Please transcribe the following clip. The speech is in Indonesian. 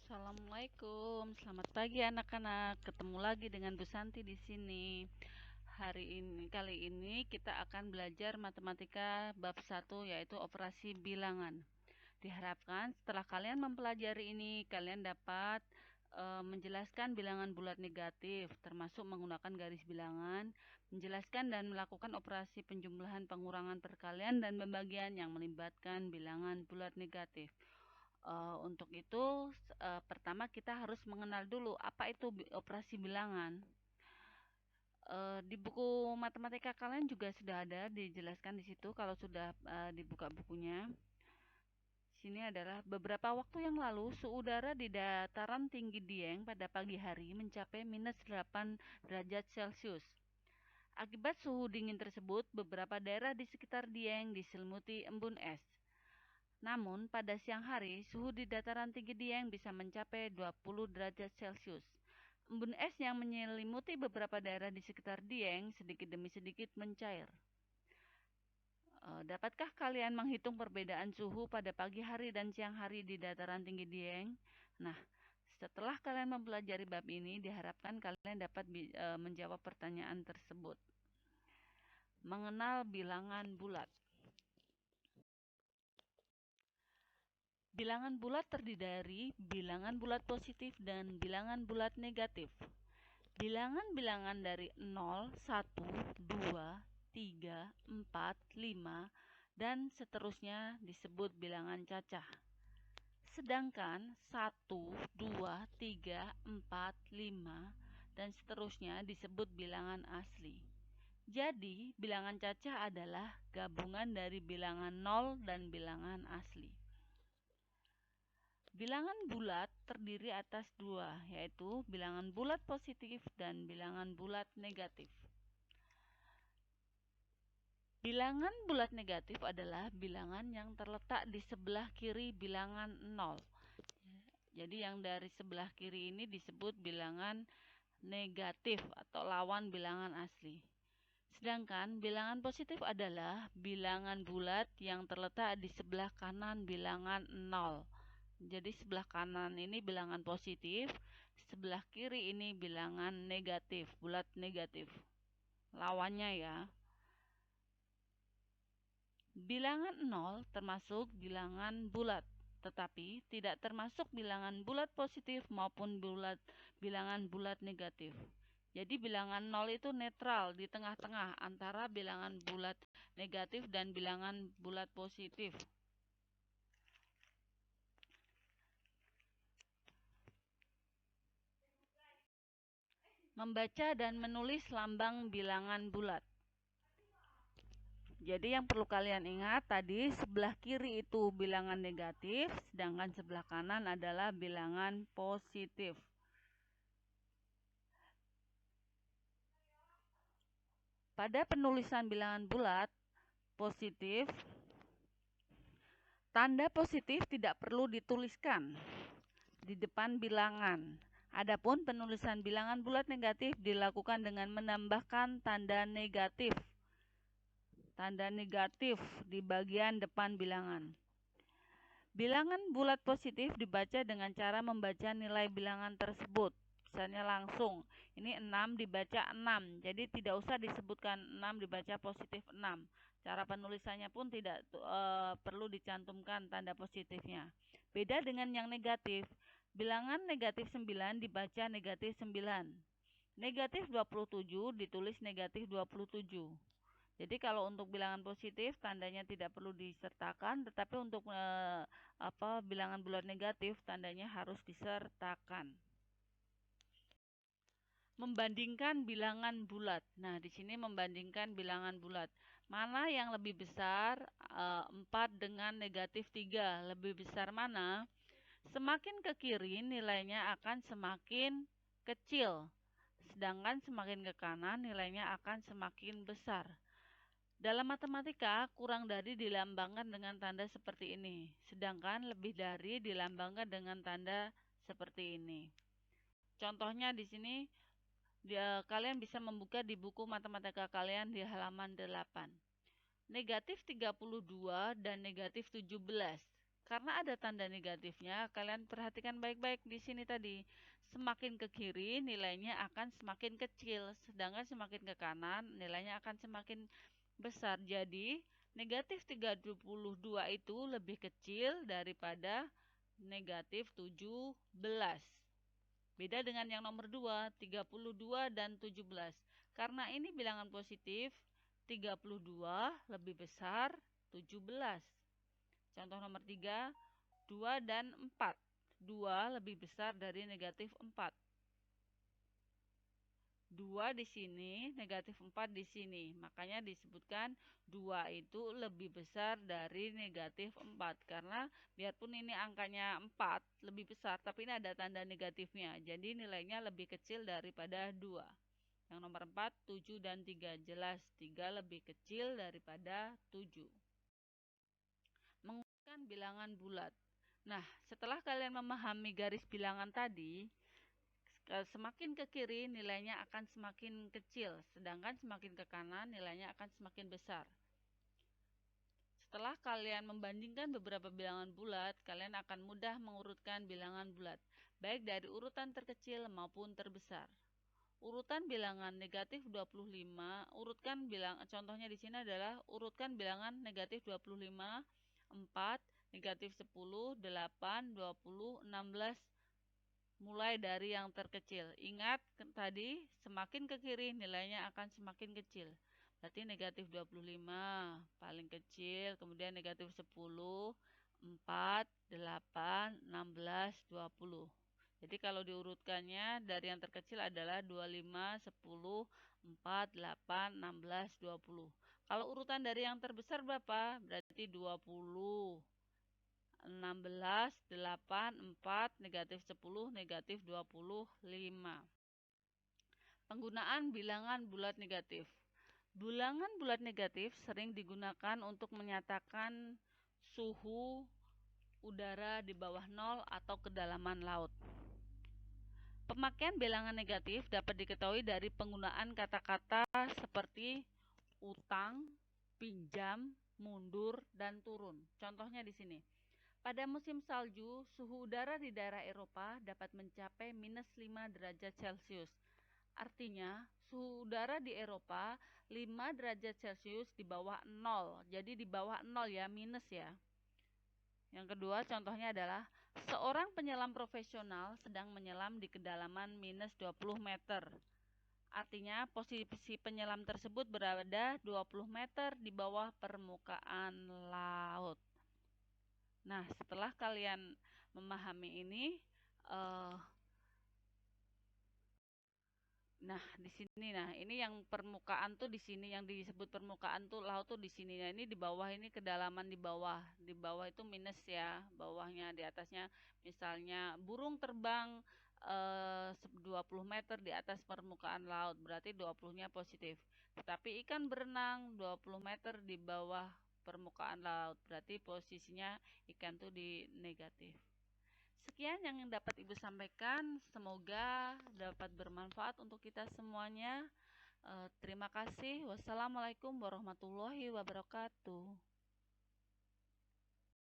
Assalamualaikum, selamat pagi anak-anak. Ketemu lagi dengan Bu Santi di sini. Kali ini kita akan belajar matematika bab 1 yaitu operasi bilangan. Diharapkan setelah kalian mempelajari ini, kalian dapat menjelaskan bilangan bulat negatif, termasuk menggunakan garis bilangan, menjelaskan dan melakukan operasi penjumlahan, pengurangan, perkalian, dan pembagian yang melibatkan bilangan bulat negatif. Untuk itu, pertama kita harus mengenal dulu apa itu operasi bilangan. Di buku matematika kalian juga sudah ada dijelaskan di situ kalau sudah dibuka bukunya. Sini adalah beberapa waktu yang lalu suhu udara di dataran tinggi Dieng pada pagi hari mencapai minus 8 derajat Celcius. Akibat suhu dingin tersebut, beberapa daerah di sekitar Dieng diselimuti embun es. Namun, pada siang hari, suhu di dataran tinggi Dieng bisa mencapai 20 derajat Celcius. Embun es yang menyelimuti beberapa daerah di sekitar Dieng sedikit demi sedikit mencair. Dapatkah kalian menghitung perbedaan suhu pada pagi hari dan siang hari di dataran tinggi Dieng? Nah, setelah kalian mempelajari bab ini, diharapkan kalian dapat menjawab pertanyaan tersebut. Mengenal bilangan bulat. Bilangan bulat terdiri dari bilangan bulat positif dan bilangan bulat negatif. Bilangan-bilangan dari 0, 1, 2, 3, 4, 5, dan seterusnya disebut bilangan cacah. Sedangkan 1, 2, 3, 4, 5, dan seterusnya disebut bilangan asli. Jadi, bilangan cacah adalah gabungan dari bilangan 0 dan bilangan asli. Bilangan bulat terdiri atas dua, yaitu bilangan bulat positif dan bilangan bulat negatif. Bilangan bulat negatif adalah bilangan yang terletak di sebelah kiri bilangan 0. Jadi yang dari sebelah kiri ini disebut bilangan negatif atau lawan bilangan asli. Sedangkan bilangan positif adalah bilangan bulat yang terletak di sebelah kanan bilangan 0. Jadi sebelah kanan ini bilangan positif, sebelah kiri ini bilangan negatif, bulat negatif. Lawannya ya. Bilangan 0 termasuk bilangan bulat, tetapi tidak termasuk bilangan bulat positif maupun bilangan bulat negatif. Jadi bilangan 0 itu netral di tengah-tengah antara bilangan bulat negatif dan bilangan bulat positif. Membaca dan menulis lambang bilangan bulat. Jadi yang perlu kalian ingat tadi sebelah kiri itu bilangan negatif, sedangkan sebelah kanan adalah bilangan positif. Pada penulisan bilangan bulat positif, tanda positif tidak perlu dituliskan di depan bilangan. Adapun penulisan bilangan bulat negatif dilakukan dengan menambahkan tanda negatif di bagian depan bilangan. Bilangan bulat positif dibaca dengan cara membaca nilai bilangan tersebut. Misalnya langsung, ini 6 dibaca 6, jadi tidak usah disebutkan 6 dibaca positif 6. Cara penulisannya pun tidak perlu dicantumkan tanda positifnya. Beda dengan yang negatif, bilangan negatif 9 dibaca negatif 9. Negatif 27 ditulis negatif 27. Jadi kalau untuk bilangan positif tandanya tidak perlu disertakan, tetapi untuk bilangan bulat negatif tandanya harus disertakan. Membandingkan bilangan bulat. Nah, di sini membandingkan bilangan bulat. Mana yang lebih besar? 4 dengan negatif 3. Lebih besar mana? Semakin ke kiri nilainya akan semakin kecil. Sedangkan semakin ke kanan nilainya akan semakin besar. Dalam matematika, kurang dari dilambangkan dengan tanda seperti ini, sedangkan lebih dari dilambangkan dengan tanda seperti ini. Contohnya di sini, kalian bisa membuka di buku matematika kalian di halaman 8. Negatif 32 dan negatif 17. Karena ada tanda negatifnya, kalian perhatikan baik-baik di sini tadi. Semakin ke kiri nilainya akan semakin kecil, sedangkan semakin ke kanan nilainya akan semakin besar. Jadi, negatif 32 itu lebih kecil daripada negatif 17. Beda dengan yang nomor 2, 32 dan 17. Karena ini bilangan positif, 32 lebih besar 17. Contoh nomor 3, 2 dan 4. 2 lebih besar dari negatif 4. 2 di sini, negatif 4 di sini. Makanya disebutkan 2 itu lebih besar dari negatif 4. Karena biarpun ini angkanya 4, lebih besar, tapi ini ada tanda negatifnya. Jadi nilainya lebih kecil daripada 2. Yang nomor 4, 7 dan 3. Jelas 3 lebih kecil daripada 7. Menggunakan bilangan bulat. Nah, setelah kalian memahami garis bilangan tadi, semakin ke kiri nilainya akan semakin kecil, sedangkan semakin ke kanan nilainya akan semakin besar. Setelah kalian membandingkan beberapa bilangan bulat, kalian akan mudah mengurutkan bilangan bulat, baik dari urutan terkecil maupun terbesar. Urutan bilangan negatif 25, contohnya di sini adalah urutkan bilangan negatif 25, 4, negatif 10, 8, 20, 16, mulai dari yang terkecil. Ingat tadi semakin ke kiri nilainya akan semakin kecil. Berarti negatif 25 paling kecil, kemudian negatif 10, 4, 8, 16, 20. Jadi kalau diurutkannya dari yang terkecil adalah 25, 10, 4, 8, 16, 20. Kalau urutan dari yang terbesar berapa? Berarti 20. 16, 8, 4, negatif 10, negatif 25. Penggunaan bilangan bulat negatif. Bilangan bulat negatif sering digunakan untuk menyatakan suhu udara di bawah nol atau kedalaman laut. Pemakaian bilangan negatif dapat diketahui dari penggunaan kata-kata seperti utang, pinjam, mundur, dan turun. Contohnya di sini. Pada musim salju, suhu udara di daerah Eropa dapat mencapai minus 5 derajat Celcius. Artinya, suhu udara di Eropa 5 derajat Celcius di bawah 0. Jadi di bawah 0 ya, minus ya. Yang kedua, contohnya adalah seorang penyelam profesional sedang menyelam di kedalaman minus 20 meter. Artinya, posisi penyelam tersebut berada 20 meter di bawah permukaan laut. Nah, setelah kalian memahami ini, ini yang permukaan tuh di sini, yang disebut permukaan tuh laut tuh di sini. Nah, ini di bawah ini kedalaman di bawah. Di bawah itu minus ya, bawahnya di atasnya. Misalnya burung terbang 20 meter di atas permukaan laut, berarti 20-nya positif. Tetapi ikan berenang 20 meter di bawah permukaan laut, berarti posisinya ikan tuh di negatif. Sekian yang dapat Ibu sampaikan, semoga dapat bermanfaat untuk kita semuanya. Terima kasih. Wassalamualaikum warahmatullahi wabarakatuh.